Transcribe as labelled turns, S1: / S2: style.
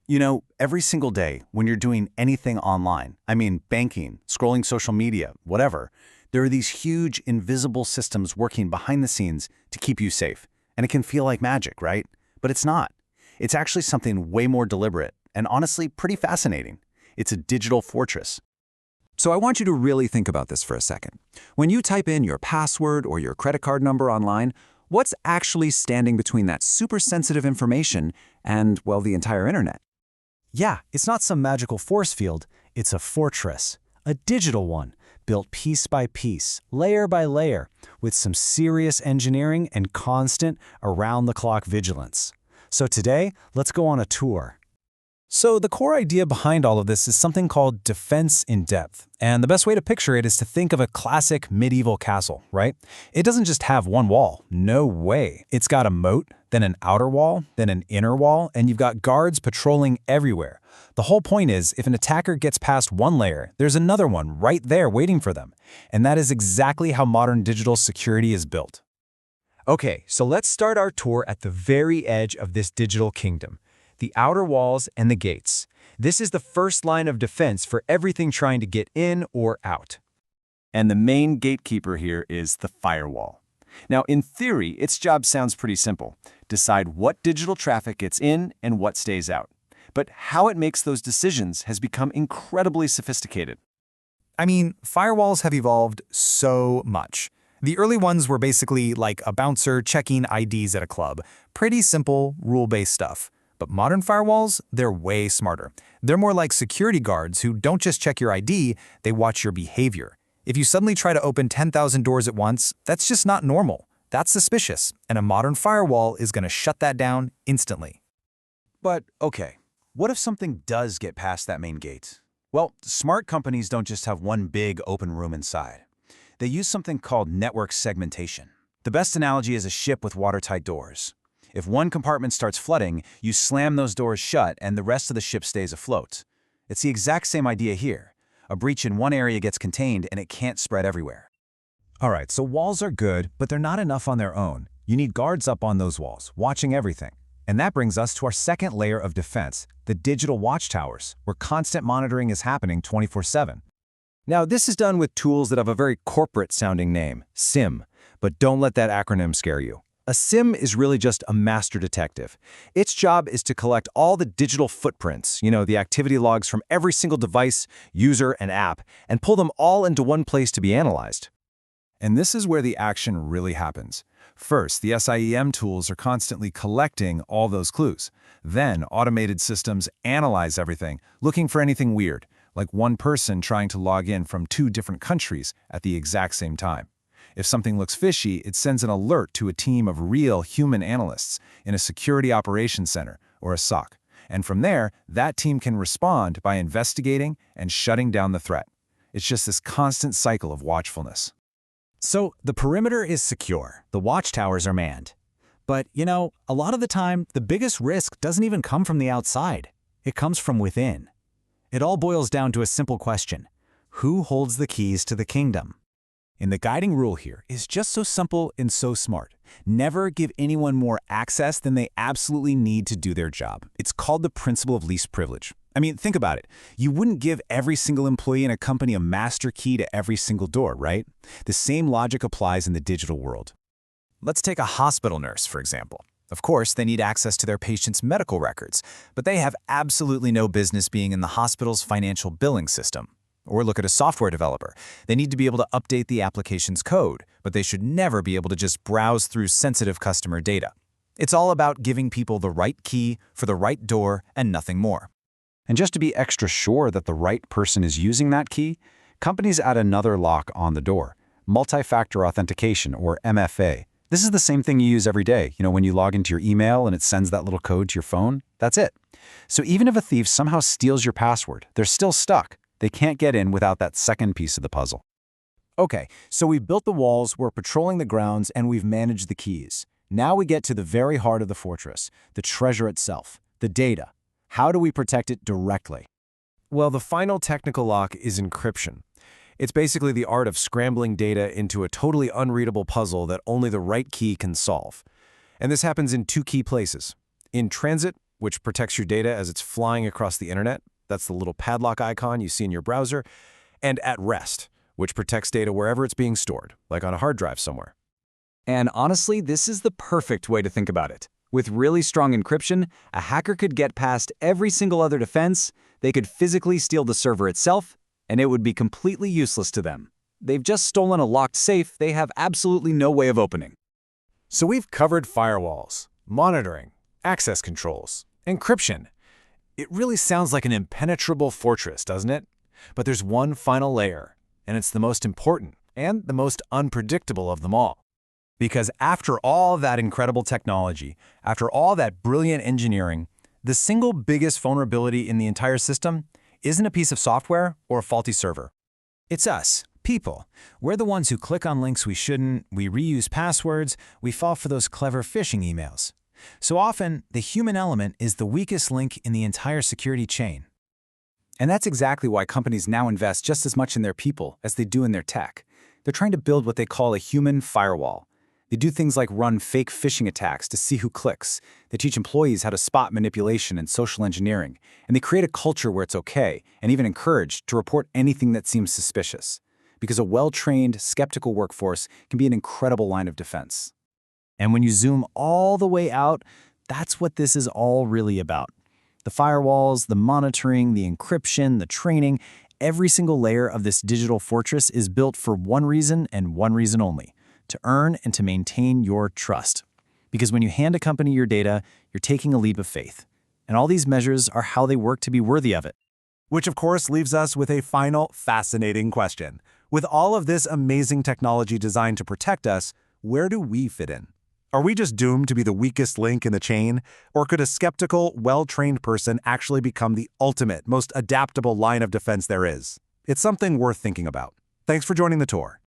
S1: You know, every single day when you're doing anything online, I mean banking, scrolling social media, whatever, there are these huge invisible systems working behind the scenes to keep you safe. And it can feel like magic, right? But it's not. It's actually something way more deliberate and honestly pretty fascinating. It's a digital fortress.
S2: So I want you to really think about this for a second. When you type in your password or your credit card number online, what's actually standing between that super sensitive information and, well, the entire internet?
S3: Yeah, it's not some magical force field. It's a fortress, a digital one, built piece by piece, layer by layer, with some serious engineering and constant, around-the-clock vigilance. So today, let's go on a tour. So the core idea behind all of this is something called defense in depth. And the best way to picture it is to think of a classic medieval castle, right? It doesn't just have one wall. No way. It's got a moat, then an outer wall, then an inner wall, and you've got guards patrolling everywhere. The whole point is, if an attacker gets past one layer, there's another one right there waiting for them. And that is exactly how modern digital security is built.
S4: Okay, so let's start our tour at the very edge of this digital kingdom. The outer walls and the gates. This is the first line of defense for everything trying to get in or out.
S1: And the main gatekeeper here is the firewall. Now, in theory, its job sounds pretty simple. Decide what digital traffic gets in and what stays out. But how it makes those decisions has become incredibly sophisticated.
S3: I mean, firewalls have evolved so much. The early ones were basically like a bouncer checking IDs at a club. Pretty simple, rule-based stuff. But modern firewalls, they're way smarter. They're more like security guards who don't just check your ID, they watch your behavior. If you suddenly try to open 10,000 doors at once, that's just not normal. That's suspicious, and a modern firewall is going to shut that down instantly.
S1: But, okay, what if something does get past that main gate? Well, smart companies don't just have one big open room inside. They use something called network segmentation. The best analogy is a ship with watertight doors. If one compartment starts flooding, you slam those doors shut and the rest of the ship stays afloat. It's the exact same idea here. A breach in one area gets contained and it can't spread everywhere.
S3: All right, so walls are good, but they're not enough on their own. You need guards up on those walls, watching everything. And that brings us to our second layer of defense, the digital watchtowers, where constant monitoring is happening 24/7.
S4: Now, this is done with tools that have a very corporate-sounding name, SIM, but don't let that acronym scare you. A SIM is really just a master detective. Its job is to collect all the digital footprints, the activity logs from every single device, user, and app, and pull them all into one place to be analyzed.
S2: And this is where the action really happens. First, the SIEM tools are constantly collecting all those clues. Then, automated systems analyze everything, looking for anything weird, like one person trying to log in from 2 different countries at the exact same time. If something looks fishy, it sends an alert to a team of real human analysts in a security operations center or a SOC. And from there, that team can respond by investigating and shutting down the threat. It's just this constant cycle of watchfulness.
S3: So the perimeter is secure, the watchtowers are manned. But, a lot of the time, the biggest risk doesn't even come from the outside. It comes from within. It all boils down to a simple question. Who holds the keys to the kingdom? And the guiding rule here is just so simple and so smart. Never give anyone more access than they absolutely need to do their job. It's called the principle of least privilege. I mean, think about it. You wouldn't give every single employee in a company a master key to every single door, right? The same logic applies in the digital world. Let's take a hospital nurse, for example. Of course, they need access to their patients' medical records, but they have absolutely no business being in the hospital's financial billing system. Or look at a software developer. They need to be able to update the application's code, but they should never be able to just browse through sensitive customer data. It's all about giving people the right key for the right door and nothing more.
S2: And just to be extra sure that the right person is using that key, companies add another lock on the door, multi-factor authentication, or MFA. This is the same thing you use every day. When you log into your email and it sends that little code to your phone, that's it. So even if a thief somehow steals your password, they're still stuck. They can't get in without that second piece of the puzzle.
S3: Okay, so we've built the walls, we're patrolling the grounds, and we've managed the keys. Now we get to the very heart of the fortress, the treasure itself, the data. How do we protect it directly?
S4: Well, the final technical lock is encryption. It's basically the art of scrambling data into a totally unreadable puzzle that only the right key can solve. And this happens in 2 key places: in transit,
S2: which protects your data as it's flying across the internet. That's the little padlock icon you see in your browser. And at rest, which protects data wherever it's being stored, like on a hard drive somewhere.
S3: And honestly, this is the perfect way to think about it. With really strong encryption, a hacker could get past every single other defense, they could physically steal the server itself, and it would be completely useless to them. They've just stolen a locked safe they have absolutely no way of opening.
S2: So we've covered firewalls, monitoring, access controls, encryption. It really sounds like an impenetrable fortress, doesn't it? But there's one final layer, and it's the most important and the most unpredictable of them all.
S1: Because after all that incredible technology, after all that brilliant engineering, the single biggest vulnerability in the entire system isn't a piece of software or a faulty server. It's us, people. We're the ones who click on links we shouldn't, we reuse passwords, we fall for those clever phishing emails. So often, the human element is the weakest link in the entire security chain. And that's exactly why companies now invest just as much in their people as they do in their tech. They're trying to build what they call a human firewall. They do things like run fake phishing attacks to see who clicks. They teach employees how to spot manipulation and social engineering. And they create a culture where it's okay, and even encouraged, to report anything that seems suspicious. Because a well-trained, skeptical workforce can be an incredible line of defense. And when you zoom all the way out, that's what this is all really about. The firewalls, the monitoring, the encryption, the training, every single layer of this digital fortress is built for one reason and one reason only: to earn and to maintain your trust. Because when you hand a company your data, you're taking a leap of faith. And all these measures are how they work to be worthy of it.
S2: Which of course leaves us with a final fascinating question. With all of this amazing technology designed to protect us, where do we fit in? Are we just doomed to be the weakest link in the chain? Or could a skeptical, well-trained person actually become the ultimate, most adaptable line of defense there is? It's something worth thinking about. Thanks for joining the tour.